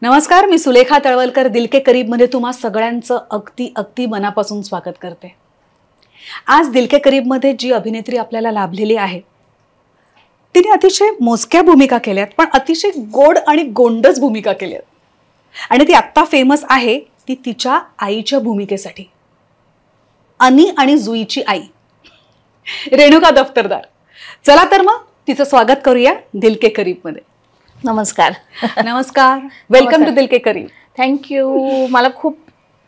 नमस्कार, मी सुलेखा तळवलकर दिल के करीब मध्ये तुम्हा सगळ्यांचं अगदी अगदी मनापासून स्वागत करते. आज दिल के करीब मध्ये जी अभिनेत्री आपल्याला लाभलेली आहे तिने अतिशय मोजक्या भूमिका केल्यात, पण अतिशय गोड आणि गोंडस भूमिका केल्यात. आणि ती आत्ता फेमस आहे ती तिच्या आईच्या भूमिकेसाठी. अनी आणि जुईची आई रेणुका दफ्तरदार. चला तर मग तिचं स्वागत करूया दिल के करीब मध्ये. नमस्कार. नमस्कार, वेलकम टू दिल के करीब. थँक्यू. मला खूप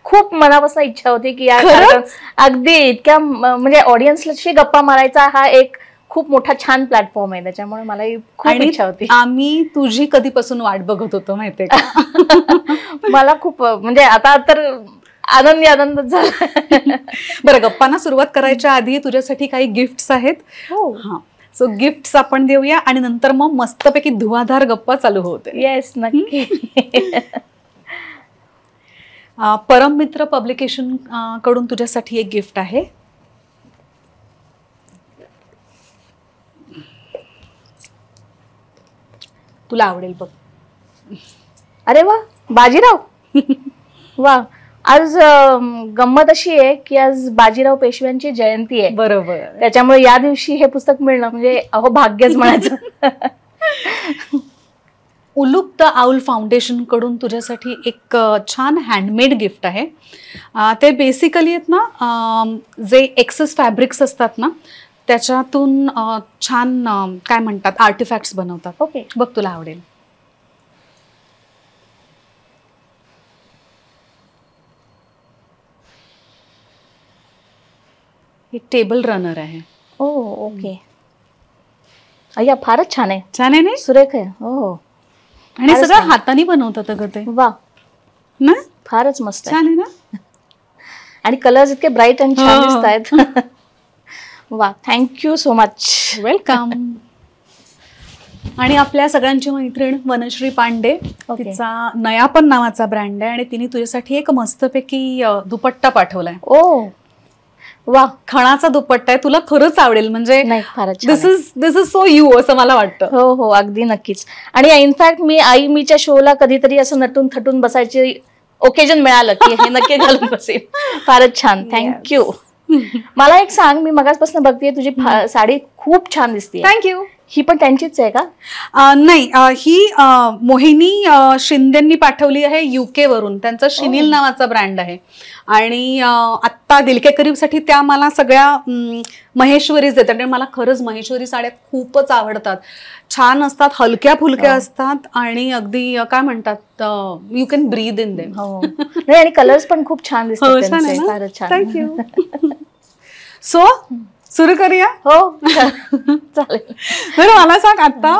खूप मनापासून इच्छा होती की अगदी इतक्या म्हणजे ऑडियन्सशी गप्पा मारायचा हा एक खूप मोठा छान प्लॅटफॉर्म आहे, त्याच्यामुळे मला खूप इच्छा होती. आम्ही तुझी कधीपासून वाट बघत होतो माहितीये का. मला खूप म्हणजे आता तर आनंद झाला. बरं, गप्पांना सुरुवात करायच्या आधी तुझ्यासाठी काही गिफ्ट्स आहेत. हो, सो गिफ्ट्स आपण देऊया आणि नंतर मग मस्तपैकी धुवाधार गप्पा चालू होते. येस, नक्की. परम मित्र पब्लिकेशन कडून तुझ्यासाठी एक गिफ्ट आहे. तुला आवडेल बघ. अरे वा, बाजीराव. वा, आज गंमत अशी आहे की आज बाजीराव पेशव्यांची जयंती आहे. बरोबर, त्याच्यामुळे या दिवशी हे पुस्तक मिळणं म्हणजे अहो भाग्यच म्हणायचं. उलूक द आउल फाउंडेशन कडून तुझ्यासाठी एक छान हँडमेड गिफ्ट आहे. ते बेसिकली आहेत ना, जे एक्सेस फॅब्रिक्स असतात ना त्याच्यातून छान काय म्हणतात आर्टिफॅक्ट्स बनवतात. ओके, बघ तुला आवडेल. एक टेबल रनर आहे. ओ, ओके. अय्या, फारच छान आहे. छान आहे ना, सुरेख आहे. हो, आणि सगळं हाताने बनवतात अगं ते. वा ना, फारच मस्त छान आहे ना. आणि कलर्स इतके ब्राईट आणि छान दिसत आहेत. वा, थँक्यू सो मच. वेलकम. आणि आपल्या सगळ्यांची मैत्रीण वनश्री पांडे, तिचा नयापन नावाचा ब्रँड आहे आणि तिने तुझ्यासाठी एक मस्तपैकी दुपट्टा पाठवलाय. ओ वा, खणाचा दुपट्टा आहे. तुला खरंच आवडेल. म्हणजे दिस इज सो यू असं मला वाटतं. हो हो, अगदी नक्कीच. आणि इनफॅक्ट मीच्या शोला कधीतरी असं नटून थटून बसायचे ओकेजन मिळालं की हे नक्की घालून बसेल. फारच छान, थँक्यू. मला एक सांग, मी मगाचपासून बघतेय तुझी साडी खूप छान दिसते. थँक्यू. ही पण त्यांचीच आहे का? नाही, ही मोहिनी शिंदेंनी पाठवली आहे UK वरून. त्यांचा शिनील नावाचा ब्रँड आहे. आणि आत्ता दिल के करीब साठी त्या मला सगळ्या महेश्वरीच देतात. आणि मला खरंच महेश्वरी साड्या खूपच आवडतात. छान असतात, हलक्या फुलक्या असतात आणि अगदी काय म्हणतात you can breathe in them. हो, आणि कलर्स पण खूप छान दिसतात. फारच छान. थँक्यू. सो सुरू करूया. हो, चालेल. बरं, मला सांग, आता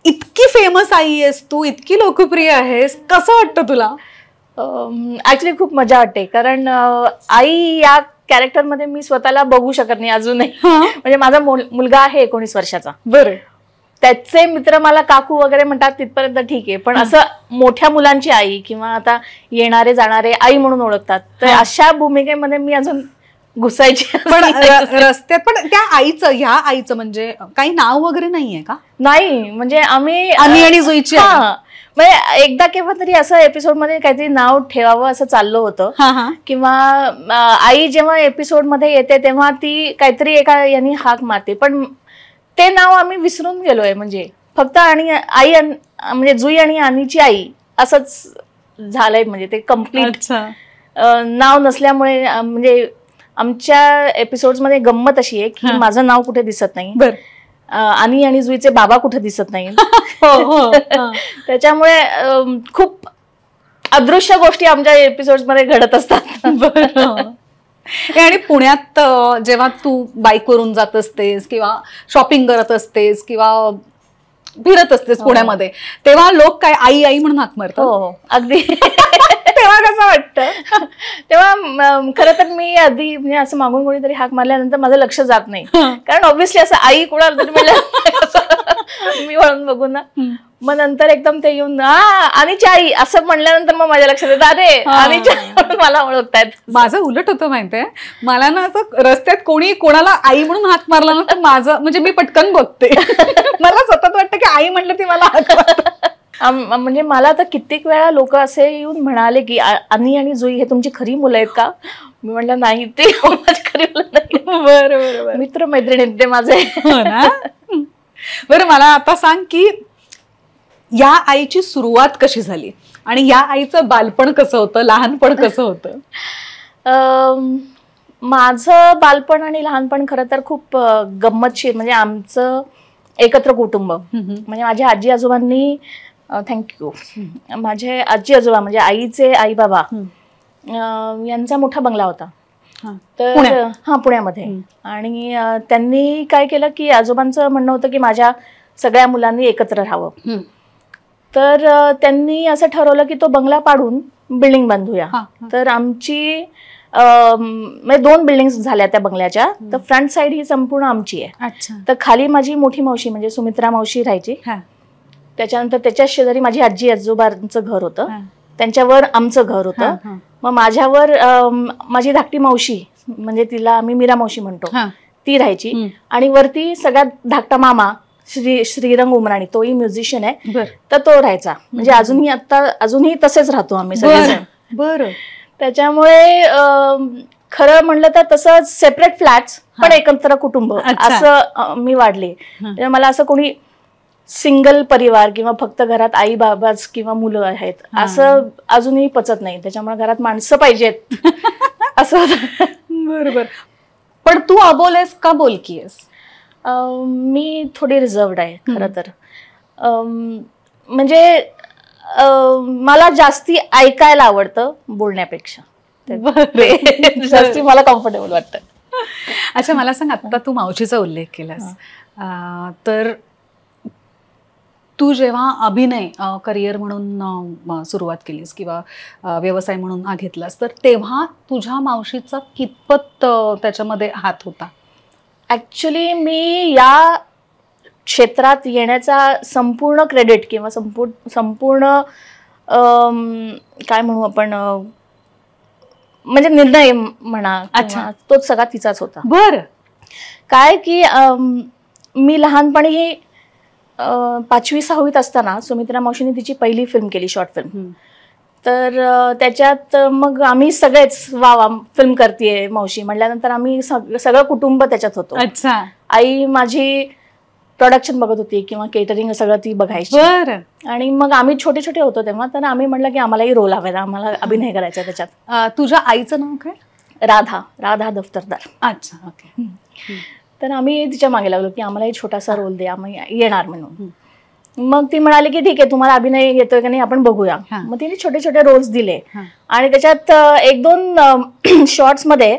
इतकी फेमस आई आहेस तू, इतकी लोकप्रिय आहेस, कसं वाटतं तुला? ऍक्च्युली खूप मजा वाटते, कारण आई या कॅरेक्टर मध्ये मी स्वतःला बघू शकत नाही अजूनही. म्हणजे माझा मुलगा आहे 19 वर्षाचा. बरं, त्याचे मित्र मला काकू वगैरे म्हणतात तिथपर्यंत ठीक आहे, पण असं मोठ्या मुलांची आई किंवा आता येणारे जाणारे आई म्हणून ओळखतात, तर अशा भूमिकेमध्ये मी अजून घुसायची. पण रस्त्यात पण त्या आईचं, ह्या आईचं म्हणजे काही नाव वगैरे नाहीये का? नाही, म्हणजे आम्ही अनी आणि जुईची. म्हणजे एकदा केव्हा तरी असं एपिसोड मध्ये काहीतरी नाव ठेवावं असं चाललं होतं, किंवा आई जेव्हा एपिसोड मध्ये येते तेव्हा ती काहीतरी एका यांनी हाक मारते, पण ते नाव आम्ही विसरून गेलोय. म्हणजे फक्त आणि आई म्हणजे जुई आणि अनीची आई असंच झालंय. म्हणजे ते कम्प्लीट नाव नसल्यामुळे म्हणजे आमच्या एपिसोड्स मध्ये गंमत अशी आहे की माझं नाव कुठे दिसत नाही, आणि आणि जुईचे बाबा कुठे दिसत नाही. त्याच्यामुळे खूप अदृश्य गोष्टी आमच्या एपिसोड्स मध्ये घडत असतात. आणि पुण्यात जेव्हा तू बाईकवरून जात असतेस किंवा शॉपिंग करत असतेस किंवा फिरत असतेस पुण्यामध्ये, तेव्हा लोक काय आई आई म्हणून हाक मारतात. हो, अगदी. तेव्हा कसं वाटतं? तेव्हा खरं तर मी आधी म्हणजे असं मागून कोणीतरी हाक मारल्यानंतर माझं लक्ष जात नाही, कारण ऑब्व्हियसली असं आई कुणाला तरी म्हणलं मी वळून बघून ना, मग नंतर एकदम ते येऊन अनीची आई असं म्हणल्यानंतर मग माझ्या लक्षात येतं अरे अनीची आई म्हणून मला ओळखतायत. माझं उलट होतं माहितीये, मला ना असं रस्त्यात कोणी कोणाला आई म्हणून हाक मारला ना तर माझं म्हणजे मी पटकन बघते. मला सतत वाटतं की आई म्हटलं ती मला हाक मारतात. म्हणजे मला तर कित्येक वेळा लोक असे येऊन म्हणाले की आणि आणि जुई हे तुमची खरी मुलं आहेत का? मी म्हटलं नाही, ते माझी खरी मुलं नाही. बरोबर, मित्र मैत्रिणी ते माझे. बरं, मला आता सांग की या आईची सुरुवात कशी झाली आणि या आईचं बालपण कसं होतं, लहानपण कसं होतं? माझं बालपण आणि लहानपण खरं तर खूप गंमतशीर. म्हणजे आमचं एकत्र कुटुंब, म्हणजे माझ्या आजी आजोबांनी, थँक्यू, माझे आजी आजोबा म्हणजे आईचे आई बाबा यांचा मोठा बंगला होता. तर पुण्यामध्ये. आणि त्यांनी काय केलं की आजोबांचं म्हणणं होतं की माझ्या सगळ्या मुलांनी एकत्र राहावं. तर त्यांनी असं ठरवलं की तो बंगला पाडून बिल्डिंग बांधूया. तर आमची म्हणजे 2 बिल्डिंग्स झाल्या त्या बंगल्याच्या. तर फ्रंट साइड ही संपूर्ण आमची आहे. तर खाली माझी मोठी मावशी म्हणजे सुमित्रा मावशी राहायची. त्याच्यानंतर त्याच्या शेजारी माझी आजी आजोबांचं घर होतं, त्यांच्यावर आमचं घर होतं. मग माझ्यावर माझी धाकटी मावशी म्हणजे तिला आम्ही मीरा मावशी म्हणतो, ती राहायची. आणि वरती सगळ्यात धाकटा मामा श्रीरंग उमराणी, तोही म्युझिशियन आहे, तर तो राहायचा. म्हणजे अजूनही तसेच राहतो आम्ही सगळेजण. बरं. त्याच्यामुळे खरं म्हणलं तर तसं सेपरेट फ्लॅट्स पण एकत्र कुटुंब असं मी वाढले. मला असं कोणी सिंगल परिवार किंवा फक्त घरात आई बाबाच किंवा मुलं आहेत असं अजूनही पचत नाही. त्याच्यामुळे घरात माणसं पाहिजेत असं होतं. बरोबर. पण तू अबोल आहेस का बोलकी आहेस? मी थोडी रिझर्वड आहे खरं तर. म्हणजे मला जास्ती ऐकायला आवडतं बोलण्यापेक्षा. जास्ती मला कम्फर्टेबल वाटतं. अच्छा, मला सांग, आता तू मावशीचा उल्लेख केलास, तर तू जेव्हा अभिनय करिअर म्हणून सुरुवात केलीस किंवा व्यवसाय म्हणून हा घेतलास, तर तेव्हा तुझ्या मावशीचा कितपत त्याच्यामध्ये हात होता? ऍक्च्युली मी या क्षेत्रात येण्याचा संपूर्ण क्रेडिट किंवा संपूर्ण काय म्हणू आपण, म्हणजे निर्णय म्हणा, तोच सगळा तिचाच होता. बरं. काय की मी लहानपणी 5वी 6वीत असताना सुमित्रा मावशीने तिची पहिली फिल्म केली, शॉर्ट फिल्म. तर त्याच्यात मग आम्ही सगळेच वा फिल्म करतेय मावशी म्हटल्यानंतर आम्ही सगळं कुटुंब त्याच्यात होतो. अच्छा. आई माझी प्रोडक्शन बघत होती किंवा केटरिंग सगळं ती बघायची. आणि मग आम्ही छोटे छोटे होतो तेव्हा, तर आम्ही म्हटलं की आम्हालाही रोल हवा, आम्हाला अभिनय करायचा त्याच्यात. तुझ्या आईचं नाव काय? राधा दफ्तरदार. अच्छा, ओके. तर आम्ही तिच्या मागे लागलो की आम्हालाही छोटासा रोल दे, आम्ही येणार म्हणून. मग ती म्हणाली की ठीक आहे, तुम्हाला अभिनय येतोय का नाही आपण बघूया. मग तिने छोटे छोटे रोल्स दिले आणि त्याच्यात 1-2 शॉर्ट्स मध्ये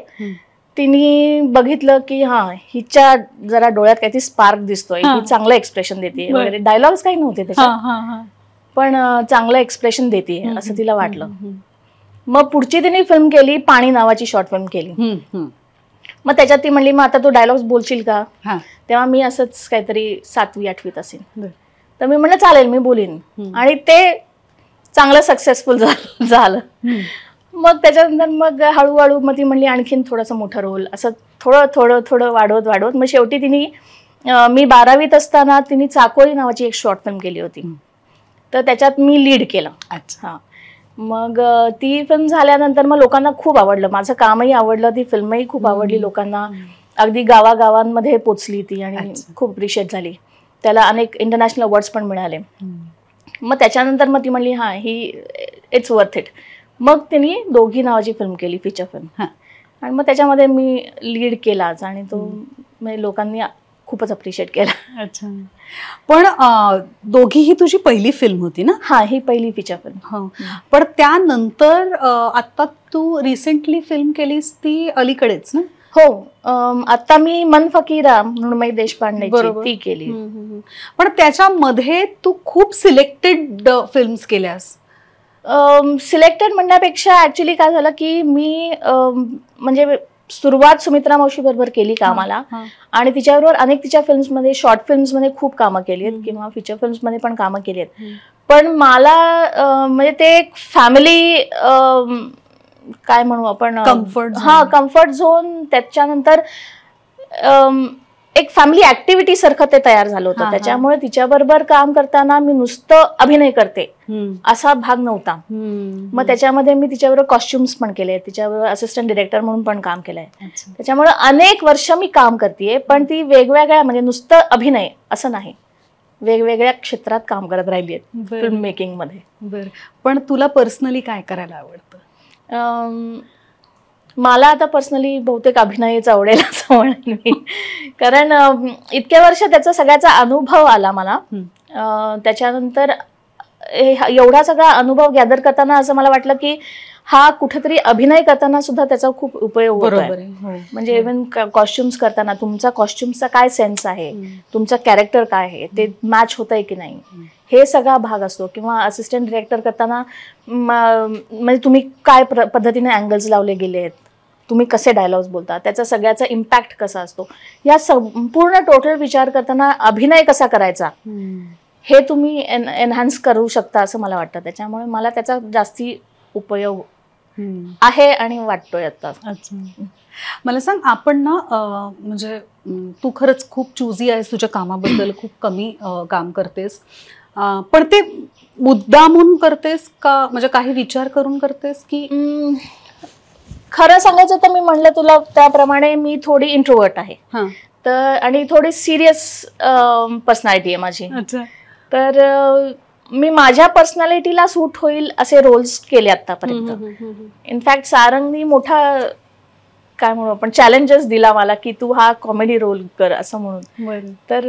तिने बघितलं की हिच्या जरा डोळ्यात काहीतरी स्पार्क दिसतोय, ही चांगलं एक्सप्रेशन देते वगैरे. डायलॉग्स काही नव्हते त्याच्यात, पण चांगलं एक्सप्रेशन देते असं तिला वाटलं. मग पुढची तिने फिल्म केली, पाणी नावाची शॉर्ट फिल्म केली. मग त्याच्यात ती म्हणली मग आता तू डायलॉग्स बोलशील का? तेव्हा मी असंच काहीतरी 7वी 8वीत असेल. तर मी म्हणलं चालेल, मी बोलीन. आणि ते चांगलं सक्सेसफुल झालं. मग त्याच्यानंतर मग हळूहळू मग ती म्हणली आणखीन थोडंसं मोठं रोल, असं थोडं वाढवत मग शेवटी तिने मी 12वीत असताना तिने चाकोरी नावाची एक शॉर्ट फिल्म केली होती, तर त्याच्यात मी लीड केलं. अच्छा. मग ती फिल्म झाल्यानंतर मग लोकांना खूप आवडलं, माझं कामही आवडलं, ती फिल्मही खूप आवडली लोकांना. अगदी गावागावांमध्ये पोचली ती आणि खूप अप्रिशिएट झाली. त्याला अनेक इंटरनॅशनल अवॉर्ड्स पण मिळाले. मग त्याच्यानंतर मग ती म्हणली ही इट्स वर्थ इट. मग तिने दोघी नावाची फिल्म केली, फीचर फिल्म. आणि मग त्याच्यामध्ये मी लीड केलाच आणि तो म्हणजे लोकांनी खूपच अप्रिशिएट केला. अच्छा. पण दोघी ही तुझी पहिली फिल्म होती ना? ही पहिली फीचर फिल्म. पण त्यानंतर आता तू रिसेंटली फिल्म केलीस ती अलीकडेच ना? हो, आता मी मन फकीरा म्हणून मग देशपांडे ती केली. पण त्याच्यामध्ये तू खूप सिलेक्टेड फिल्म्स केल्यास. सिलेक्टेड म्हणण्यापेक्षा ऍक्च्युली काय झालं की मी म्हणजे सुरुवात सुमित्रा मावशी बरोबर केली कामाला आणि तिच्याबरोबर अनेक तिच्या फिल्म्समध्ये, शॉर्ट फिल्म्समध्ये खूप कामं केली आहेत किंवा फीचर फिल्म्समध्ये पण कामं केली आहेत. पण मला म्हणजे ते एक फॅमिली काय म्हणू आपण, कम्फर्ट झोन. त्याच्यानंतर एक फॅमिली ऍक्टिव्हिटी सारखं ते तयार झालं होतं. त्याच्यामुळे तिच्याबरोबर काम करताना मी नुसतं अभिनय करते असा भाग नव्हता. मग त्याच्यामध्ये मी तिच्याबरोबर कॉस्ट्युम्स पण केले, तिच्याबरोबर असिस्टंट डिरेक्टर म्हणून पण काम केलंय. त्याच्यामुळे अनेक वर्ष मी काम करतेय, पण ती वेगवेगळ्या म्हणजे नुसतं अभिनय असं नाही, वेगवेगळ्या क्षेत्रात काम करत राहिली आहेत फिल्म मेकिंग मध्ये. बरं, पण तुला पर्सनली काय करायला आवडतं? मला आता पर्सनली बहुतेक अभिनयच आवडेल असं म्हणेन मी, कारण इतक्या वर्ष त्याचा सगळ्याचा अनुभव आला मला. त्याच्यानंतर एवढा सगळा अनुभव गॅदर करताना असं मला वाटलं की हा कुठेतरी अभिनय करताना सुद्धा त्याचा खूप उपयोग होतो. म्हणजे इव्हन कॉस्ट्युम्स करताना तुमचा कॉस्ट्युम्सचा काय सेन्स आहे, तुमचा कॅरेक्टर काय आहे, ते मॅच होतंय की नाही, हे सगळा भाग असतो. किंवा असिस्टंट डिरेक्टर करताना म्हणजे तुम्ही काय पद्धतीने अँगल्स लावले गेले आहेत, तुम्ही कसे डायलॉग्स बोलता, त्याचा सगळ्याचा इम्पॅक्ट कसा असतो, या संपूर्ण टोटल विचार करताना अभिनय कसा करायचा हे तुम्ही एनहान्स करू शकता असं मला वाटतं. त्याच्यामुळे मला त्याचा जास्ती उपयोग आहे आणि वाटतोय आता. अच्छा, मला सांग, आपण ना म्हणजे तू खरंच खूप चूजी आहेस, तुझ्या कामाबद्दल खूप कमी काम करतेस, पण ते मुद्दामून करतेस का, म्हणजे काही विचार करून करतेस की? खरं सांगायचं तर मी म्हणलं तुला त्याप्रमाणे मी थोडी इंट्रोवर्ट आहे, तर आणि थोडी सिरियस पर्सनॅलिटी आहे माझी. तर मी माझ्या पर्सनॅलिटीला सूट होईल असे रोल्स केले आतापर्यंत. इनफॅक्ट सारंगनी मोठा काय म्हणू आपण चॅलेंजेस दिला मला की तू हा कॉमेडी रोल कर असं म्हणून. तर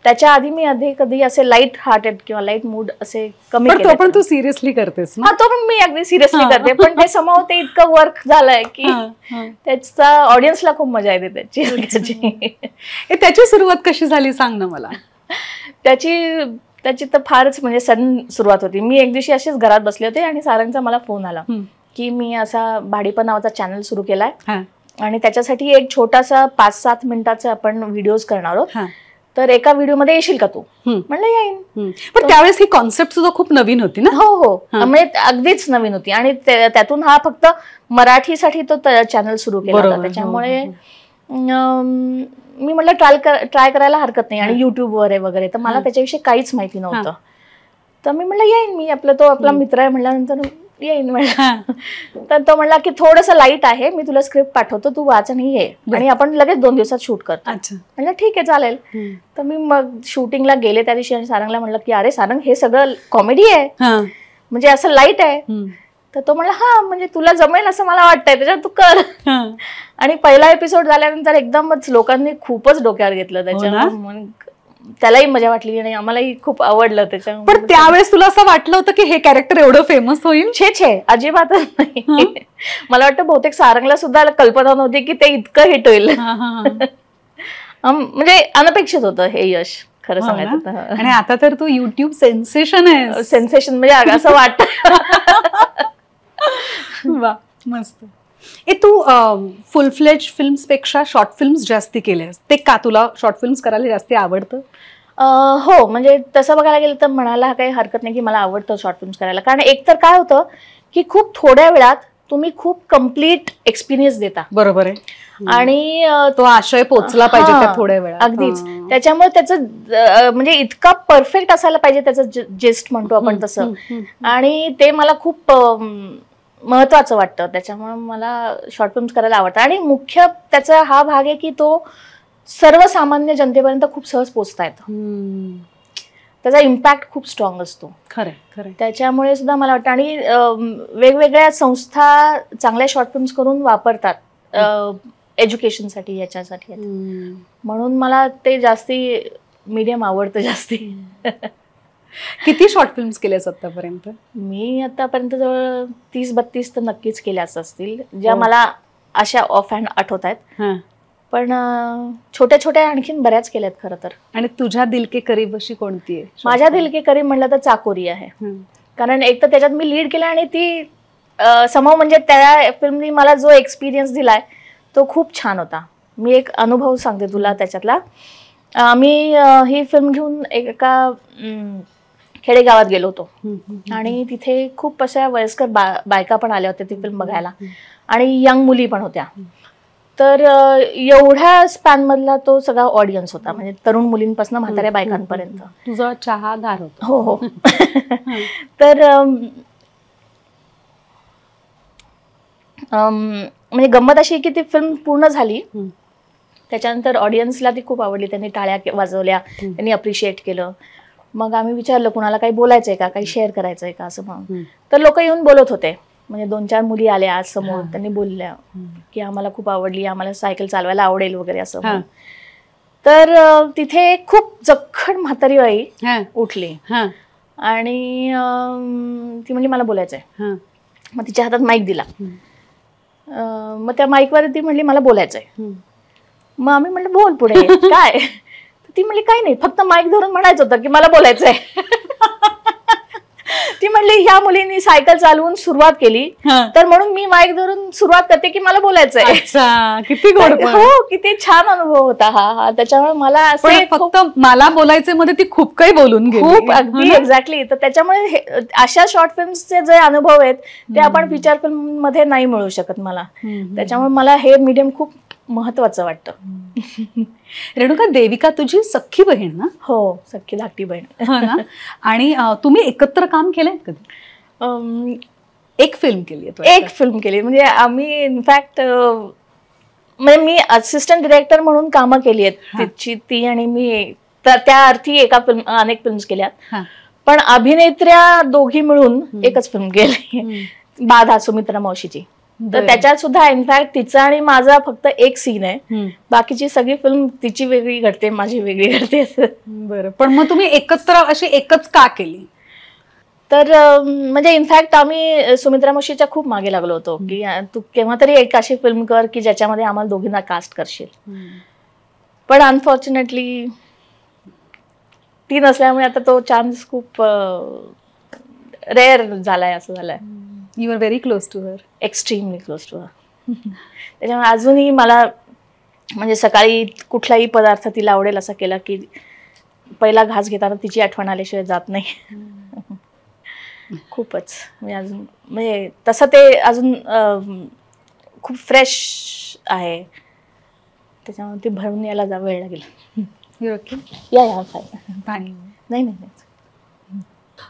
त्याच्या आधी मी कधी असे लाईट हार्टेड किंवा लाईट मूड असे कमी केले. पण तू सिरियसली करतेस ना? हा, तो पण मी अगदी सिरियसली करते, पण ते समोर ते इतकं वर्क झालंय की त्याचा ऑडियन्सला खूप मजा येते त्याची. त्याची सुरुवात कशी झाली सांग ना मला. त्याची तर फारच म्हणजे सडन सुरुवात होती. मी एक दिवशी अशीच घरात बसले होते आणि सारंगचा मला फोन आला की मी असा भाडीपण नावाचा चॅनल सुरू केलाय आणि त्याच्यासाठी एक छोटासा 5-7 मिनिटाचा आपण व्हिडिओज करणार आहोत, तर एका व्हिडिओमध्ये येशील का तू? म्हणलं येईन. पण त्यावेळेस ही कॉन्सेप्ट सुद्धा खूप नवीन होती ना? हो, म्हणजे अगदीच नवीन होती आणि त्यातून हा फक्त मराठीसाठी तो चॅनल सुरू केला होता. त्याच्यामुळे मी म्हटलं ट्राय करायला हरकत नाही, आणि युट्यूबवर आहे वगैरे, तर मला त्याच्याविषयी काहीच माहिती नव्हतं. तर मी म्हटलं येईन, मी आपला मित्र आहे म्हटल्यानंतर येईन म्हटलं. तर तो म्हणला की थोडंसं लाईट आहे, मी तुला स्क्रिप्ट पाठवतो, तू वाच आणि ये, आणि आपण लगेच 2 दिवसात शूट करतो. म्हणलं ठीक आहे चालेल. तर मी मग शूटिंगला गेले त्या दिवशी आणि सारंगला म्हणलं की अरे सारंग, हे सगळं कॉमेडी आहे, म्हणजे असं लाईट आहे. तर तो म्हणला हा, म्हणजे तुला जमेल असं मला वाटतंय, त्याच्यात तू कर. आणि पहिला एपिसोड झाल्यानंतर एकदमच लोकांनी खूपच डोक्यावर घेतलं त्याच्यामुळे त्यालाही मजा वाटली आणि आम्हालाही खूप आवडलं त्याच्यामुळे. पण त्यावेळेस तुला असं वाटलं होतं की हे कॅरेक्टर एवढं फेमस होईल? छे अजिबातच नाही. मला वाटतं बहुतेक सारंगला सुद्धा कल्पना नव्हती की ते इतकं हिट होईल. म्हणजे अनपेक्षित होतं हे यश, खरं सांगायचं. आणि आता तर तू युट्यूब सेन्सेशन आहे. सेन्सेशन म्हणजे असं वाटतं. वा, मस्त. तू फुल फ्लेज फिल्म्स पेक्षा शॉर्ट फिल्म्स जास्ती केल्यास, ते का तुला शॉर्ट फिल्म्स करायला जास्ती आवडतं? हो, म्हणजे तसं बघायला गेलं तर म्हणायला काही हरकत नाही की मला आवडतं शॉर्ट फिल्म्स करायला. कारण एक तर काय होतं की खूप थोड्या वेळात तुम्ही खूप कम्प्लीट एक्सपिरियन्स देता. बरोबर आहे. आणि तो आशय पोचला पाहिजे त्या थोड्या वेळात. अगदीच. त्याच्यामुळे त्याचं म्हणजे इतका परफेक्ट असायला पाहिजे त्याचं जेस्ट म्हणतो आपण तसं, आणि ते मला खूप महत्वाचं वाटतं. त्याच्यामुळे मला शॉर्ट फिल्म्स करायला आवडतं. आणि मुख्य त्याचा हा भाग आहे की तो सर्वसामान्य जनतेपर्यंत खूप सहज पोचता येतो. त्याचा इम्पॅक्ट खूप स्ट्रॉंग असतो. खरं. त्याच्यामुळे सुद्धा मला वाटतं, आणि वेगवेगळ्या संस्था चांगल्या शॉर्ट फिल्म्स करून वापरतात एज्युकेशनसाठी, याच्यासाठी. म्हणून मला ते जास्ती मीडियम आवडतं जास्ती. किती शॉर्ट फिल्म्स केल्यास आतापर्यंत? मी आतापर्यंत जवळ 30-32 तर नक्कीच केल्याच असतील, ज्या मला अशा ऑफ हँड आठवत आहेत. पण छोट्या छोट्या आणखीन बऱ्याच केल्यात खरं तर. आणि तुझ्या दिल के करीब अशी कोणती आहे? माझ्या दिल के करीब म्हणलं तर चाकोरी आहे. कारण एक तर त्याच्यात मी लीड केलं, आणि ती समोर म्हणजे त्या फिल्मनी मला जो एक्सपिरियन्स दिलाय तो खूप छान होता. मी एक अनुभव सांगते तुला त्याच्यातला. मी ही फिल्म घेऊन एका खेडेगावात गेलो होतो, आणि तिथे खूप अशा वयस्कर बायका पण आल्या होत्या ती फिल्म बघायला, आणि यंग मुली पण होत्या. तर एवढ्या स्पॅन मधला तो सगळा ऑडियन्स होता, म्हणजे तरुण मुलींपासून म्हाताऱ्या बायकांपर्यंत. तुझा चहागार होता. हो हो. तर म्हणजे गंमत अशी की ती फिल्म पूर्ण झाली, त्याच्यानंतर ऑडियन्सला ती खूप आवडली, त्यांनी टाळ्या वाजवल्या, त्यांनी अप्रिशिएट केलं. मग आम्ही विचारलं कुणाला काही बोलायचंय का, काही शेअर करायचंय का असं म्हणून. तर लोक येऊन बोलत होते, म्हणजे 2-4 मुली आल्या आज समोर, त्यांनी बोलल्या की आम्हाला खूप आवडली, आम्हाला सायकल चालवायला आवडेल वगैरे असं. तर तिथे खूप जखड म्हातारी बाई उठली आणि ती म्हणजे मला बोलायचंय. मग तिच्या हातात माईक दिला. मग त्या माईकवर ती म्हणली मला बोलायचंय. मग आम्ही म्हणलं बोल पुढे काय. ती म्हणली काही नाही, फक्त माईक धरून म्हणायचं होतं की मला बोलायचंय. ती म्हणली ह्या मुलींनी सायकल चालवून सुरुवात केली, तर म्हणून मी माईक धरून सुरुवात करते की मला बोलायचंय. किती गोड. हो, किती छान अनुभव होता हा. त्याच्यामुळे मला असं फक्त मला बोलायचे मध्ये ती खूप काही बोलून गेली. खूप अगदी एक्झॅक्टली. तर त्याच्यामुळे अशा शॉर्ट फिल्मचे जे अनुभव आहेत ते आपण फीचर फिल्म मध्ये नाही मिळू शकत मला. त्याच्यामुळे मला हे मीडियम खूप महत्वाचं वाटतं. रेणुका, देविका तुझी सख्खी बहीण ना? हो, सख्खी धाकटी बहीण. आणि तुम्ही एकत्र काम केलंय कधी? एक फिल्म केली? एक फिल्म केली, म्हणजे आम्ही इनफॅक्ट म्हणजे मी असिस्टंट डिरेक्टर म्हणून कामं केली आहेत तिची, ती आणि मी. तर त्या अर्थी एका फिल्म अनेक फिल्म्स केल्यात, पण अभिनेत्र्या दोघी मिळून एकच फिल्म केली, बाधा, सुमित्रा मावशीची. तर त्याच्यात सुद्धा इनफॅक्ट तिचा आणि माझा फक्त एक सीन आहे, बाकीची सगळी फिल्म तिची वेगळी घडते, माझी वेगळी घडते. बरं, पण मग तुम्ही एकत्र अशी एकच का केली? तर म्हणजे इनफॅक्ट आम्ही सुमित्रा मावशीच्या खूप मागे लागलो होतो की तू केव्हा तरी एक अशी फिल्म कर की ज्याच्यामध्ये आम्हाला दोघींना कास्ट करशील. पण अनफॉर्च्युनेटली ती नसल्यामुळे आता तो चान्स खूप रेअर झालाय, असं झालंय. You are very close to her. Extremely close to her. त्याच्यामुळे अजूनही मला म्हणजे सकाळी कुठलाही पदार्थ तिला आवडेल असा केला की पहिला घास घेताना तिची आठवण आल्याशिवाय जात नाही. खूपच म्हणजे अजून म्हणजे तसं ते अजून खूप फ्रेश आहे, त्याच्यामुळे ते भरून यायला वेळ लागेल. या पाणी नाही.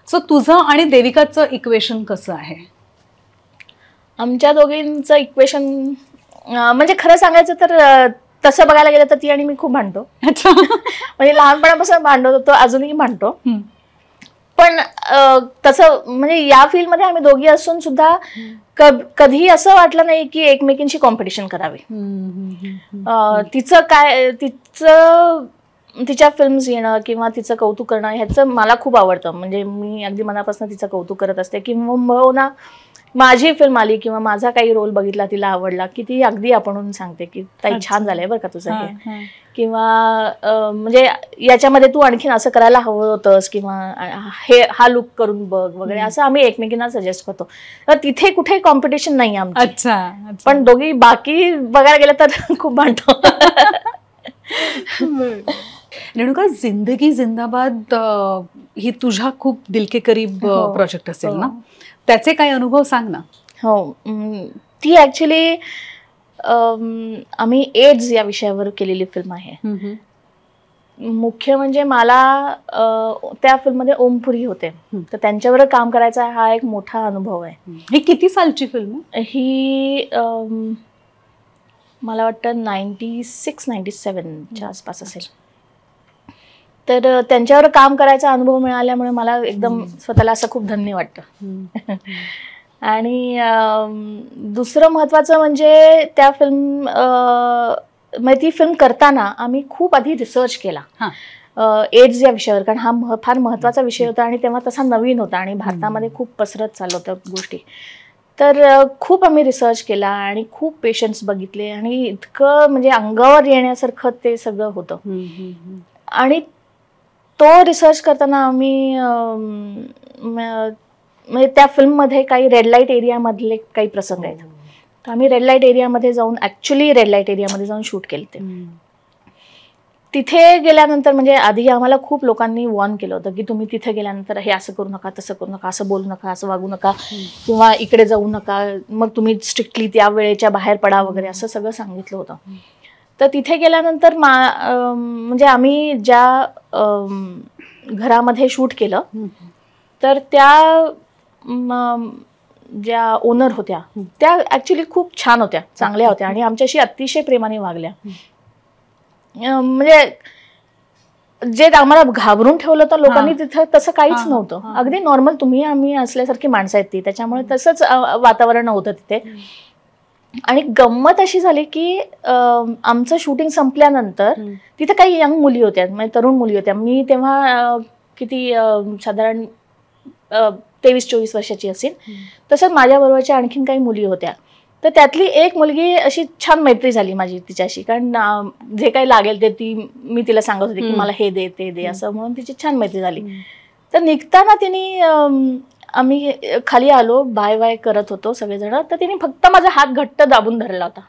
सो तुझं आणि देविकाचं इक्वेशन कसं आहे? आमच्या दोघींचं इक्वेशन म्हणजे खरं सांगायचं तर तसं बघायला गेलं तर ती आणि मी खूप भांडतो. म्हणजे लहानपणापासून भांडत होतो, अजूनही भांडतो. पण तसं म्हणजे या फील्ड मध्ये आम्ही दोघी असून सुद्धा कधी असं वाटलं नाही की एकमेकींशी कॉम्पिटिशन करावी. तिच्या फिल्म्स येणं किंवा तिचं कौतुक करणं ह्याचं मला खूप आवडतं. म्हणजे मी अगदी मनापासून तिचं कौतुक करत असते. किंवा माझी फिल्म आली किंवा माझा काही रोल बघितला, तिला आवडला की ती अगदी आपणहून सांगते की ताई छान झालंय बरं का तुझं हे, किंवा म्हणजे याच्यामध्ये तू आणखीन असं करायला हवं होतंस, किंवा हा लुक करून बघ वगैरे, असं आम्ही एकमेकींना सजेस्ट करतो. तर तिथे कुठे कॉम्पिटिशन नाही आमची. पण दोघी बाकी बघायला गेलं तर खूप भांडतो. रेणुका, जिंदगी जिंदाबाद ही तुझ्या खूप दिल के करीब प्रोजेक्ट असेल ना? त्याचे काही अनुभव सांग ना. हो, ती ऍक्च्युली आम्ही एड्स या विषयावर केलेली फिल्म आहे. मुख्य म्हणजे मला त्या फिल्ममध्ये ओमपुरी होते, तर त्यांच्यावर काम करायचा हा एक मोठा अनुभव आहे. ही किती सालची फिल्म? ही मला वाटतं 96-97च्या आसपास असेल. तर त्यांच्यावर काम करायचा अनुभव मिळाल्यामुळे मला एकदम स्वतःला असं खूप धन्य वाटतं. आणि दुसरं महत्वाचं म्हणजे त्या फिल्म म्हणजे ती फिल्म करताना आम्ही खूप आधी रिसर्च केला एड्स या विषयावर, कारण हा फार महत्वाचा विषय होता आणि तेव्हा तसा नवीन होता आणि भारतामध्ये खूप पसरत चाललं होत्या गोष्टी. तर खूप आम्ही रिसर्च केला आणि खूप पेशंट्स बघितले आणि इतकं म्हणजे अंगावर येण्यासारखं ते सगळं होतं. आणि तो रिसर्च करताना आम्ही म्हणजे त्या फिल्ममध्ये काही रेड लाईट एरियामधले काही प्रसंग आहेत. तर आम्ही रेड लाईट एरियामध्ये जाऊन ऍक्च्युली रेड लाईट एरियामध्ये जाऊन शूट केले ते. तिथे गेल्यानंतर म्हणजे आधी आम्हाला खूप लोकांनी वॉर्न केलं होतं की तुम्ही तिथे गेल्यानंतर हे असं करू नका, तसं करू नका, असं बोलू नका, असं वागू नका, किंवा इकडे जाऊ नका, मग तुम्ही स्ट्रिक्टली त्या वेळेच्या बाहेर पडा वगैरे, असं सगळं सांगितलं होतं. तर तिथे गेल्यानंतर म्हणजे आम्ही ज्या घरामध्ये शूट केलं तर त्या ज्या ओनर होत्या त्या ऍक्च्युली खूप छान होत्या, चांगल्या होत्या आणि आमच्याशी अतिशय प्रेमाने वागल्या. म्हणजे जे आम्हाला घाबरून ठेवलं तर लोकांनी तिथं तसं काहीच नव्हतं. अगदी नॉर्मल तुम्ही आम्ही असल्यासारखी माणसं आहेत ती, त्याच्यामुळे तसंच वातावरण होतं तिथे. आणि गंमत अशी झाली की आमचं शूटिंग संपल्यानंतर तिथे काही यंग मुली होत्या, म्हणजे तरुण मुली होत्या. मी तेव्हा किती साधारण 23-24 वर्षाची असेल. तसंच माझ्या बरोबरच्या आणखीन काही मुली होत्या. तर त्यातली एक मुलगी अशी छान मैत्री झाली माझी तिच्याशी, कारण जे काही लागेल ते मी तिला सांगत होते की मला हे दे ते दे असं, म्हणून तिची छान मैत्री झाली. तर निघताना तिने आम्ही खाली आलो, बाय बाय करत होतो सगळेजण, तर तिने फक्त माझा हात घट्ट दाबून धरला होता.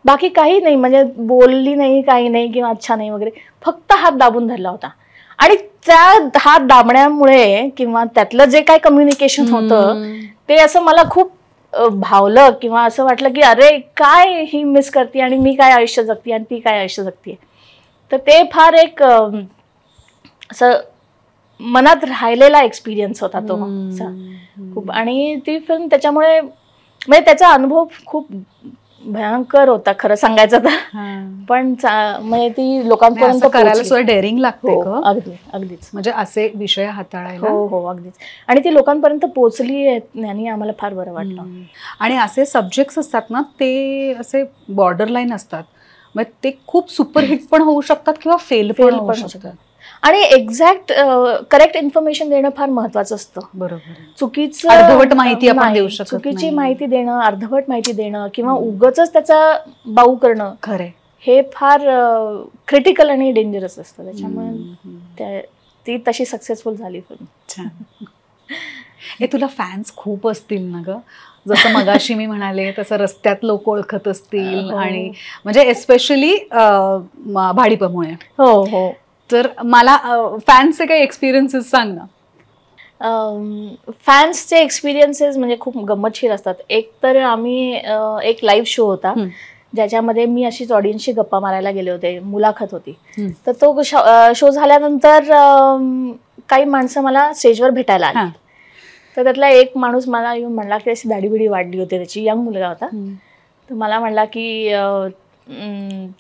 बाकी काही नाही, म्हणजे बोलली नाही, काही नाही किंवा अच्छा नाही वगैरे, फक्त हात दाबून धरला होता. आणि त्या हात दाबण्यामुळे किंवा त्यातलं जे काही कम्युनिकेशन होतं ते असं मला खूप भावलं, किंवा असं वाटलं की अरे काय ही मिस करते आणि मी काय आयुष्य जगते आणि ती काय आयुष्य जगते. तर ते फार एक असं मनात राहिलेला एक्सपिरियन्स होता तो खूप. आणि ती फिल्म त्याच्यामुळे म्हणजे त्याचा अनुभव खूप भयंकर होता खरं सांगायचं तर. पण म्हणजे ती लोकांपर्यंत करायला सुद्धा डेअरिंग लागते. अगदीच म्हणजे असे विषय हाताळायला. हो अगदीच. आणि ती लोकांपर्यंत पोहोचली आणि आम्हाला फार बरं वाटलं. आणि असे सब्जेक्ट्स असतात ना, ते असे बॉर्डरलाईन असतात, मग ते खूप सुपरहिट पण होऊ शकतात किंवा फेल पण होऊ शकतात. आणि एक्झॅक्ट करेक्ट इन्फॉर्मेशन देणं फार महत्वाचं असतं. बरोबर. चुकीचं अर्धवट माहिती आपण देऊ शकत, चुकीची माहिती देणं, अर्धवट माहिती देणं किंवा उगाचच त्याचा बाऊ करणं, खरं हे फार क्रिटिकल आणि डेंजरस असतं. त्याच्यामुळे ती तशी सक्सेसफुल झाली फिल्म. छान. हे तुला फॅन्स खूप असतील ना ग, जसं मगाशी मी म्हणाले तसं रस्त्यात लोक ओळखत असतील. आणि म्हणजे एस्पेशली भाडीपमुळे. हो. तर मला फॅन्सचे काही एक्सपिरियन्सेस सांग ना. फॅन्सचे एक्सपिरियन्सेस म्हणजे खूप गंमतशीर असतात. एक तर आम्ही एक लाईव्ह शो होता ज्याच्यामध्ये मी अशीच ऑडियन्सशी गप्पा मारायला गेले होते, मुलाखत होती. तर तो शो झाल्यानंतर काही माणसं मला स्टेजवर भेटायला आली. तर त्यातला एक माणूस मला येऊन म्हणला की अशी दाढी-बिडी वाढली होती त्याची, यंग मुलगा होता. तर मला म्हणला की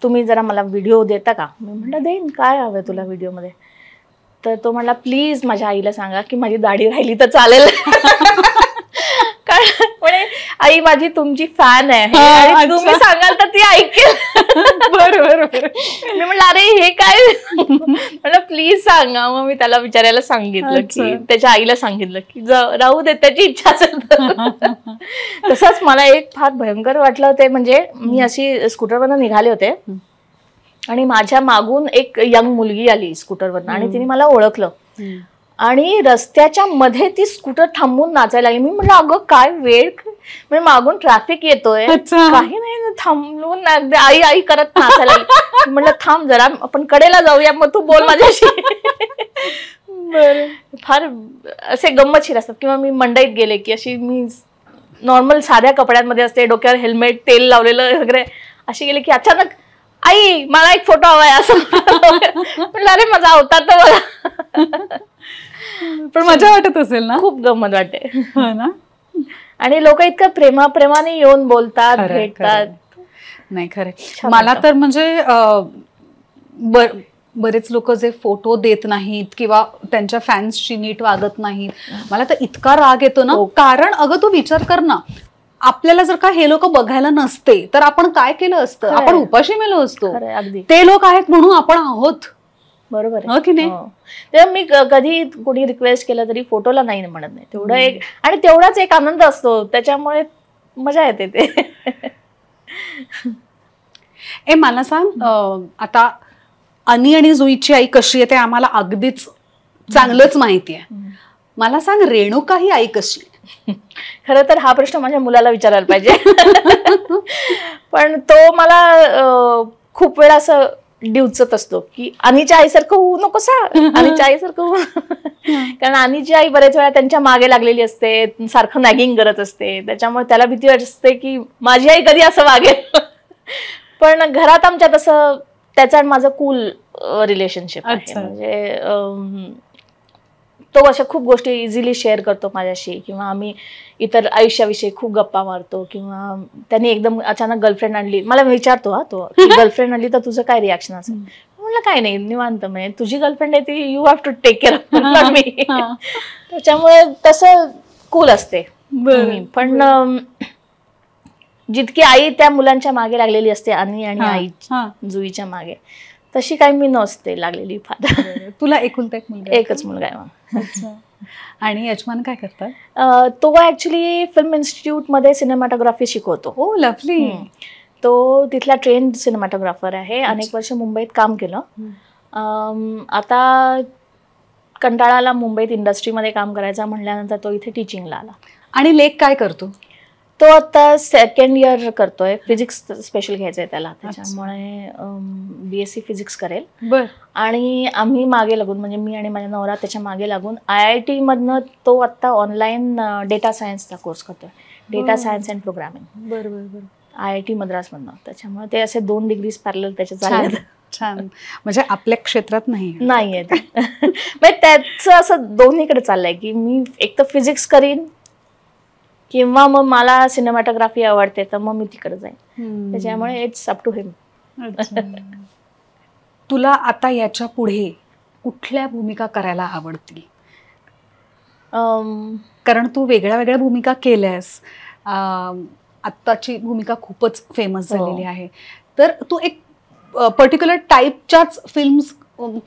तुम्ही जरा मला व्हिडिओ देता का. मी म्हटलं देईन, काय हवं तुला व्हिडिओमध्ये. तर तो म्हणला प्लीज माझ्या आईला सांगा की माझी दाढी राहिली तर चालेल. म्हणे आई माझी तुमची फॅन आहे आणि तुम्ही सांगाल तर ती ऐकेल. बरोबर. मी म्हटलं अरे हे काय, म्हटलं प्लीज सांगा. मग मी त्याला विचारायला सांगितलं की त्याच्या आईला सांगितलं की राहू दे, त्याची इच्छा असेल तर. तसंच मला एक फार भयंकर वाटलं ते, म्हणजे मी अशी स्कूटरवरनं निघाले होते आणि माझ्या मागून एक यंग मुलगी आली स्कूटरवरनं आणि तिने मला ओळखलं आणि रस्त्याच्या मध्ये ती स्कूटर थांबून नाचायला लागली. मी म्हटलं अगं काय वेळ, म्हणजे मागून ट्रॅफिक येतोय, काही नाही, थांबून आई आई करत नाचायला लागली. म्हटलं थांब जरा, आपण कडेला जाऊया, मग तू बोल माझ्याशी. फार असे गंमतशीर असतात. किंवा मी मंडईत गेले की अशी मी नॉर्मल साध्या कपड्यांमध्ये असते, डोक्यावर हेल्मेट, तेल लावलेलं वगैरे, अशी गेले की अचानक आई मला एक फोटो हवाय असं म्हटलं. अरे माझा अवतार तर बघा. पण मजा वाटत असेल ना. खूप गंमत वाटते ना. आणि लोक इतकं प्रेमाने येऊन बोलतात, भेटतात. नाही खरं मला तर म्हणजे बरेच लोक जे फोटो देत नाहीत किंवा त्यांच्या फॅन्सशी नीट वागत नाहीत, मला तर इतका राग येतो ना. कारण अगं तू विचार कर ना, आपल्याला जर का हे लोक बघायला नसते तर आपण काय केलं असतं, आपण उपाशी मेलो असतो. ते लोक आहेत म्हणून आपण आहोत. बरोबर आहे की नाही. तेव्हा मी कधी कोणी रिक्वेस्ट केलं तरी फोटोला नाही म्हणत नाही. तेवढं एक, आणि तेवढाच एक आनंद असतो, त्याच्यामुळे मजा येते ते. मला सांग, आता अनी आणि जुईची आई कशी आहे ते आम्हाला अगदीच चांगलंच माहिती आहे. मला सांग रेणुका ही आई कशी. खरं तर हा प्रश्न माझ्या मुलाला विचारायला पाहिजे. पण तो मला खूप वेळा असं डिवचत असतो की अनिच्या आईसारखं होऊ नको सा, अनिच्या आईसारखं होऊ. कारण अनिची आई बरेच वेळा त्यांच्या मागे लागलेली असते, सारखं नॅगिंग करत असते, त्याच्यामुळे त्याला भीती वाटते की माझी आई कधी असं वागेल. पण घरात आमच्या तसं त्याचा माझं कूल रिलेशनशिप आहे. म्हणजे तो अशा खूप गोष्टी इझिली शेअर करतो माझ्याशी, किंवा आम्ही इतर आयुष्याविषयी खूप गप्पा मारतो. किंवा त्यांनी एकदम अचानक गर्लफ्रेंड आणली, मला विचारतो हा तो की गर्लफ्रेंड आणली तर तुझं काय रिॲक्शन असेल. म्हटलं काय नाही, निवांत, म्हणजे तुझी गर्लफ्रेंड आहे ती you have to take care of me. त्याच्यामुळे तसं कूल असते. पण जितकी आई त्या मुलांच्या मागे लागलेली असते, आणि आई जुईच्या मागे, तशी काही मी नसते लागलेली फार. तुला एकुलता एक मुलगा? एकच मुलगा आहे. आणि यजमान काय करतात? तो ऍक्च्युली फिल्म इन्स्टिट्यूट मध्ये सिनेमॅटोग्राफी शिकवतो. हो, लवली. तो तिथला ट्रेन्ड सिनेमॅटोग्राफर आहे. अनेक वर्ष मुंबईत काम केलं. आता कंटाळाला मुंबईत इंडस्ट्रीमध्ये काम करायचा म्हणल्यानंतर तो इथे टीचिंगला आला. आणि लेक काय करतो? तो आता सेकंड इयर करतोय. फिजिक्स स्पेशल घ्यायचंय त्याला, त्याच्यामुळे BSc फिजिक्स करेल. बर. आणि आम्ही मागे लागून, म्हणजे मी आणि माझ्या नवरा त्याच्या मागे लागून, IIT मधनं तो आता ऑनलाईन डेटा सायन्सचा कोर्स करतोय, डेटा सायन्स अँड प्रोग्रामिंग. बरोबर. IIT मद्रास मधनं. त्याच्यामुळे ते असे 2 डिग्रीज पॅरलल त्याच्या चालले. छान. म्हणजे आपल्या क्षेत्रात नाहीये. म्हणजे त्याचं असं दोन्हीकडे चाललंय की मी एक तर फिजिक्स करीन, किंवा मग मला सिनेमॅटोग्राफी आवडते तर मग मी तिकडे जाईन. त्याच्यामुळे इट्स अप टू हिम. तुला आता याच्या पुढे कुठल्या भूमिका करायला आवडतील? कारण तू वेगळ्या वेगळ्या भूमिका केल्यास. आत्ताची भूमिका खूपच फेमस झालेली आहे, तर तू एक पर्टिक्युलर टाईपच्याच फिल्म्स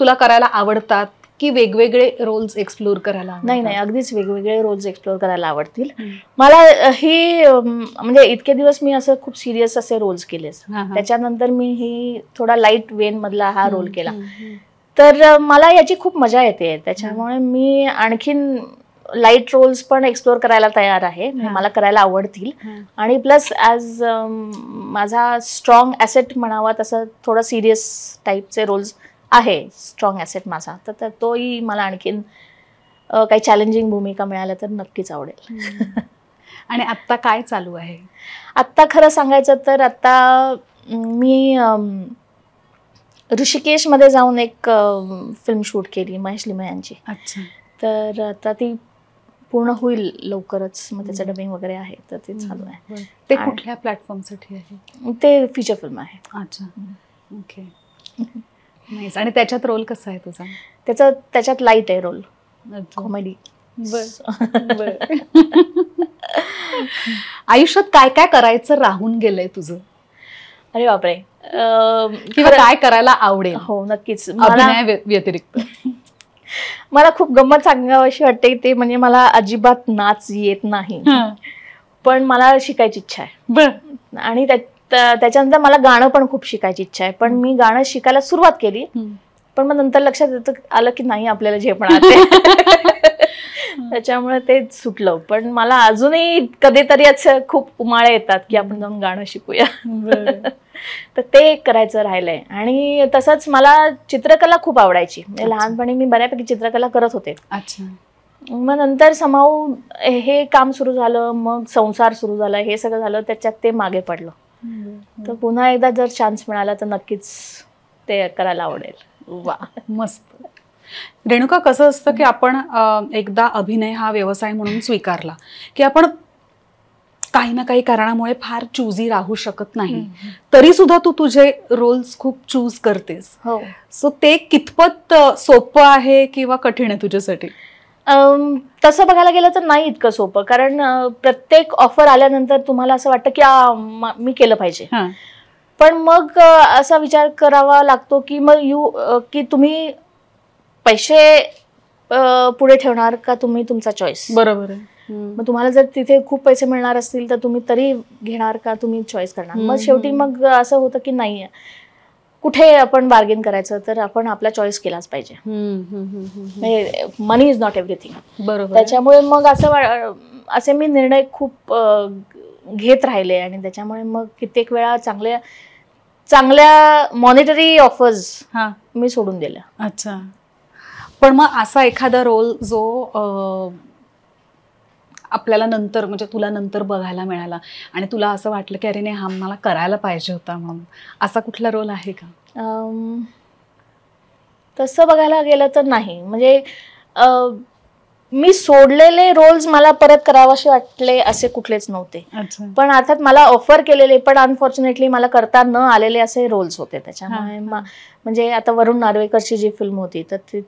तुला करायला आवडतात की वेगवेगळे रोल्स एक्सप्लोर करायला? नाही, अगदीच वेगवेगळे रोल्स एक्सप्लोर करायला आवडतील मला. ही म्हणजे इतके दिवस मी असं खूप सिरियस असे रोल्स केले, त्याच्यानंतर मी ही थोडा लाईट वेन मधला हा रोल केला, तर मला याची खूप मजा येते. त्याच्यामुळे मी आणखीन लाईट रोल्स पण एक्सप्लोर करायला तयार आहे, मला करायला आवडतील. आणि प्लस ॲज माझा स्ट्रॉंग ॲसेट म्हणावा तसं थोडं सिरियस टाईपचे रोल्स आहे स्ट्रॉंग ॲसेट माझा, तर तोही मला आणखीन काही चॅलेंजिंग भूमिका मिळाल्या तर नक्कीच आवडेल. आणि आत्ता काय चालू आहे? आत्ता खरं सांगायचं तर आता मी ऋषिकेशमध्ये जाऊन एक फिल्म शूट केली महेश लिमये यांची. अच्छा. तर आता ती पूर्ण होईल लवकरच, मग त्याचं डबिंग वगैरे आहे, तर ते चालू आहे. ते कुठल्या प्लॅटफॉर्मसाठी आहे? ते फीचर फिल्म आहे. अच्छा, ओके. नाईस. आणि त्याच्यात रोल कसा आहे तुझा? त्याच्यात लाईट आहे रोल, कॉमेडी. आयुष्यात काय काय करायचं राहून गेलंय तुझं? अरे बापरे. किंवा काय करायला आवडेल? हो नक्कीच. अभिनय व्यतिरिक्त मला खूप गंमत सांगावीशी वाटते, ते म्हणजे मला अजिबात नाच येत नाही, पण मला शिकायची इच्छा आहे. आणि त्याच्यानंतर मला गाणं पण खूप शिकायची इच्छा आहे, पण मी गाणं शिकायला सुरुवात केली, पण मग नंतर लक्षात आलं की नाही आपल्याला झेपणार ते. त्याच्यामुळे ते सुटलं. पण मला अजूनही कधीतरी असं खूप उमाळे येतात की आपण जाऊन गाणं शिकूया, तर ते करायचं राहिलंय. आणि तसंच मला चित्रकला खूप आवडायची. लहानपणी मी बऱ्यापैकी चित्रकला करत होते. अच्छा. मग नंतर समाऊ हे काम सुरू झालं, मग संसार सुरू झाला, हे सगळं झालं, त्याच्यात ते मागे पडलं. तर पुन्हा एकदा जर चान्स मिळाला तर नक्कीच ते करायला आवडेल. वा, मस्त. रेणुका, कसं असतं की आपण एकदा अभिनय हा व्यवसाय म्हणून स्वीकारला की आपण काही ना काही कारणामुळे फार चूजी राहू शकत नाही, तरी सुद्धा तू तुझे रोल्स खूप चूज करतेस. हो. सो ते कितपत सोपं आहे किंवा कठीण आहे तुझ्यासाठी? तसं बघायला गेलं तर नाही इतकं सोपं, कारण प्रत्येक ऑफर आल्यानंतर तुम्हाला असं वाटतं की मी केलं पाहिजे, पण मग असा विचार करावा लागतो की मग की तुम्ही पैसे पुढे ठेवणार का तुम्ही तुमचा चॉईस. बरोबर आहे. मग तुम्हाला जर तिथे खूप पैसे मिळणार असतील तर तुम्ही तरी घेणार का तुम्ही चॉईस करणार. मग शेवटी मग असं होतं की नाही, कुठे आपण बार्गेन करायचं, तर आपण आपला चॉईस केलाच पाहिजे. मनी इज नॉट एव्हरीथिंग. बरोबर. त्याच्यामुळे मग असे मी निर्णय खूप घेत राहिले, आणि त्याच्यामुळे मग कित्येक वेळा चांगल्या चांगल्या मॉनिटरी ऑफर्स मी सोडून दिल्या. अच्छा. पण मग असा एखादा रोल जो आपल्याला नंतर म्हणजे तुला नंतर बघायला मिळाला आणि तुला असं वाटलं की अरे नाही हा मला करायला पाहिजे होता म्हणून, असा कुठला रोल आहे का? तसं बघायला गेलं तर नाही. म्हणजे मी सोडलेले रोल्स मला परत करावेसे वाटले असे कुठलेच नव्हते. पण अर्थात मला ऑफर केलेले पण अनफॉर्च्युनेटली मला करता न आलेले असे रोल्स होते. त्याच्यामुळे म्हणजे आता वरुण नार्वेकरची जी फिल्म होती तर ती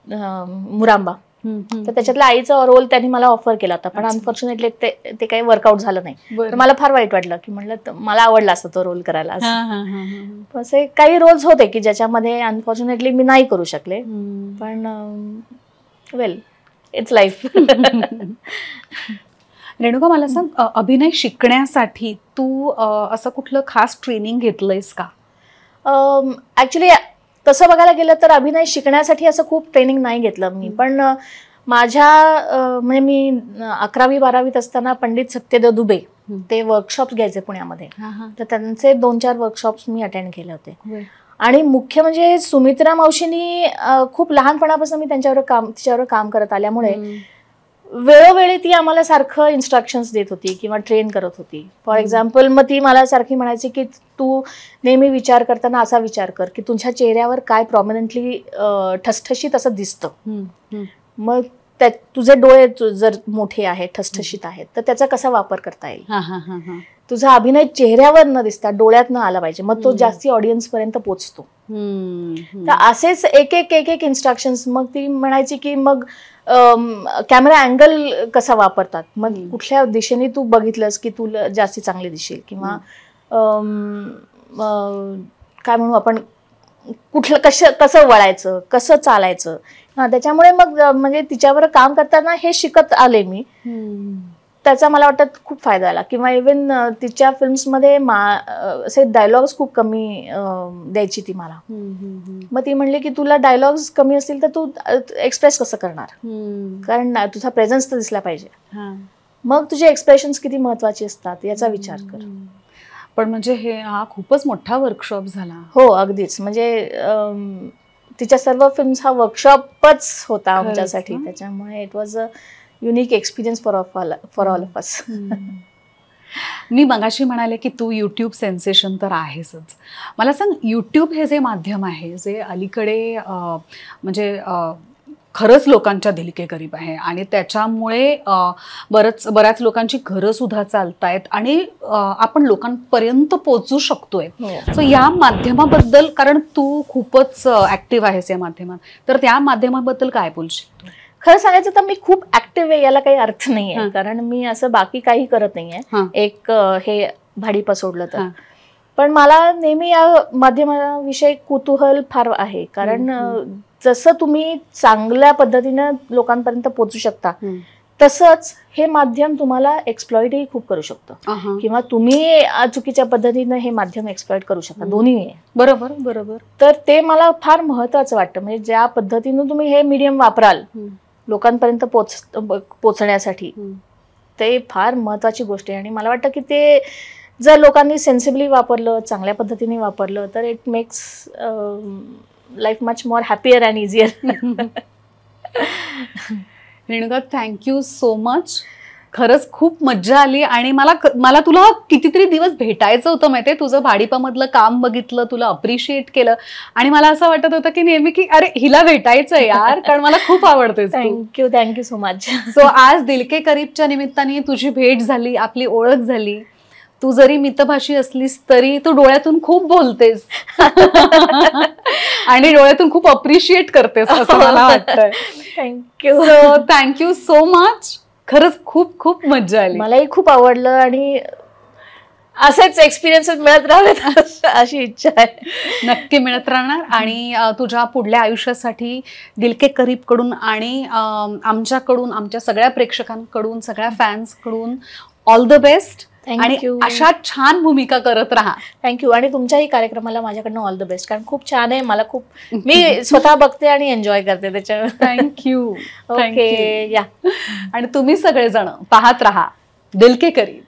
मुरांबा, तर त्याच्यातल्या आईचा रोल त्यांनी मला ऑफर केला होता पण अनफॉर्च्युनेटली ते काही वर्कआउट झालं नाही. तर मला फार वाईट वाटलं की म्हणलं मला आवडला असता तो रोल करायला. असे काही रोल्स होते की ज्याच्यामध्ये अनफॉर्च्युनेटली मी नाही करू शकले. पण वेल इट्स लाईफ. रेणुका मला सांग, अभिनय शिकण्यासाठी तू असं कुठलं खास ट्रेनिंग घेतलंयस का? ऍक्च्युली तसं बघायला गेलं तर अभिनय शिकण्यासाठी असं खूप ट्रेनिंग नाही घेतलं मी. पण माझ्या म्हणजे मी 11वी 12वीत असताना पंडित सत्यदेव दुबे ते वर्कशॉप्स घ्यायचे पुण्यामध्ये, तर त्यांचे 2-4 वर्कशॉप्स मी अटेंड केले होते. आणि मुख्य म्हणजे सुमित्रा मावशींनी खूप लहानपणापासून मी तिच्यावर काम करत आल्यामुळे वेळोवेळी ती आम्हाला सारखं इन्स्ट्रक्शन्स देत होती किंवा ट्रेन करत होती. फॉर एक्झाम्पल मग ती मला सारखी म्हणायची की तू नेहमी विचार करताना असा विचार कर की तुझ्या चेहऱ्यावर काय प्रॉमिनंटली ठसठशीत असं दिसतं. मग तुझे डोळे जर मोठे आहेत ठसठशीत आहेत तर त्याचा कसा वापर करता येईल. तुझा अभिनय चेहऱ्यावर न दिसता डोळ्यात न आला पाहिजे, मग तो जास्ती ऑडियन्स पर्यंत पोचतो. तर असेच एक एक इन्स्ट्रक्शन्स. मग ती म्हणायची की मग कॅमेरा अँगल कसा वापरतात, मग कुठल्या दिशेने तू बघितलंस की तुला जास्ती चांगली दिसेल, किंवा काय म्हणू आपण कुठलं कसं वळायचं कसं चालायचं. त्याच्यामुळे मग म्हणजे तिच्यावर काम करताना हे शिकत आले मी. त्याचा मला वाटतं खूप फायदा आला. किंवा इव्हन तिच्या फिल्म्समध्ये असे डायलॉग्स खूप कमी द्यायची ती मला. मग ती म्हणली की तुला डायलॉग्स कमी असतील तर तू एक्सप्रेस कसं करणार, कारण तुझा प्रेझेन्स तर दिसला पाहिजे. मग तुझे एक्सप्रेशन्स किती महत्वाचे असतात याचा विचार कर. पण म्हणजे हा खूपच मोठा वर्कशॉप झाला. हो अगदीच. म्हणजे तिच्या सर्व फिल्म्स हा वर्कशॉपच होता आमच्यासाठी. त्याच्यामुळे it was a unique experience for all of us. मी मगाशी म्हणाले की तू यूट्यूब सेन्सेशन तर आहेसच. मला सांग, यूट्यूब हे जे माध्यम आहे जे अलीकडे म्हणजे खरंच लोकांच्या दिलके करीब आहे आणि त्याच्यामुळे बऱ्याच लोकांची घरं सुद्धा चालतायत आणि आपण लोकांपर्यंत पोहोचू शकतोय. सो या माध्यमाबद्दल, कारण तू खूपच ऍक्टिव्ह आहेस या माध्यमात, तर त्या माध्यमाबद्दल काय बोलशील? खरं सांगायचं तर मी खूप ऍक्टिव्ह आहे याला काही अर्थ नाहीये, कारण मी असं बाकी काही करत नाहीये एक हे भाडीपा सोडलं तर. पण मला नेहमी या माध्यमाविषयी कुतूहल फार आहे. कारण जसं तुम्ही चांगल्या पद्धतीनं लोकांपर्यंत पोहोचू शकता तसंच हे माध्यम तुम्हाला एक्सप्लॉइटही खूप करू शकतं, किंवा तुम्ही चुकीच्या पद्धतीनं हे माध्यम एक्सप्लॉइट करू शकता. दोन्ही आहे. बरोबर बरोबर. तर ते मला फार महत्वाचं वाटतं. म्हणजे ज्या पद्धतीनं तुम्ही हे मीडियम वापराल लोकांपर्यंत पोचण्यासाठी, ते फार महत्वाची गोष्ट आहे. आणि मला वाटतं की ते जर लोकांनी सेन्सिबली वापरलं, चांगल्या पद्धतीने वापरलं, तर it makes life much more happier and easier. Renuka, thank you so much. खरंच खूप मज्जा आली आणि मला तुला कितीतरी दिवस भेटायचं होतं माहितीये. तुझं भाडीपामधलं काम बघितलं, तुला अप्रिशिएट केलं आणि मला असं वाटत होतं की नेहमी की अरे हिला भेटायचं यार, कारण मला खूप आवडते. Thank you so much. सो आज दिलके करीबच्या निमित्ताने तुझी भेट झाली, आपली ओळख झाली. तू जरी मितभाषी असलीस तरी तू डोळ्यातून खूप बोलतेस आणि डोळ्यातून खूप अप्रिशिएट करतेस असं मला वाटतंय. Thank you so much. खरंच खूप खूप मज्जा आली. मलाही खूप आवडलं आणि असेच एक्सपिरियन्सेस मिळत राहावेत अशी इच्छा आहे. नक्की मिळत राहणार. आणि तुझ्या पुढल्या आयुष्यासाठी दिलके करीब कडून आणि आमच्याकडून, आमच्या सगळ्या प्रेक्षकांकडून, सगळ्या फॅन्सकडून ऑल द बेस्ट. आणि अशा छान भूमिका करत राहा. थँक्यू. आणि तुमच्याही कार्यक्रमाला माझ्याकडनं ऑल द बेस्ट, कारण खूप छान आहे. मला खूप, मी स्वतः बघते आणि एन्जॉय करते त्याच्यावर. थँक्यू. ओके या. आणि तुम्ही सगळेजण पाहत राहा दिलके करीब.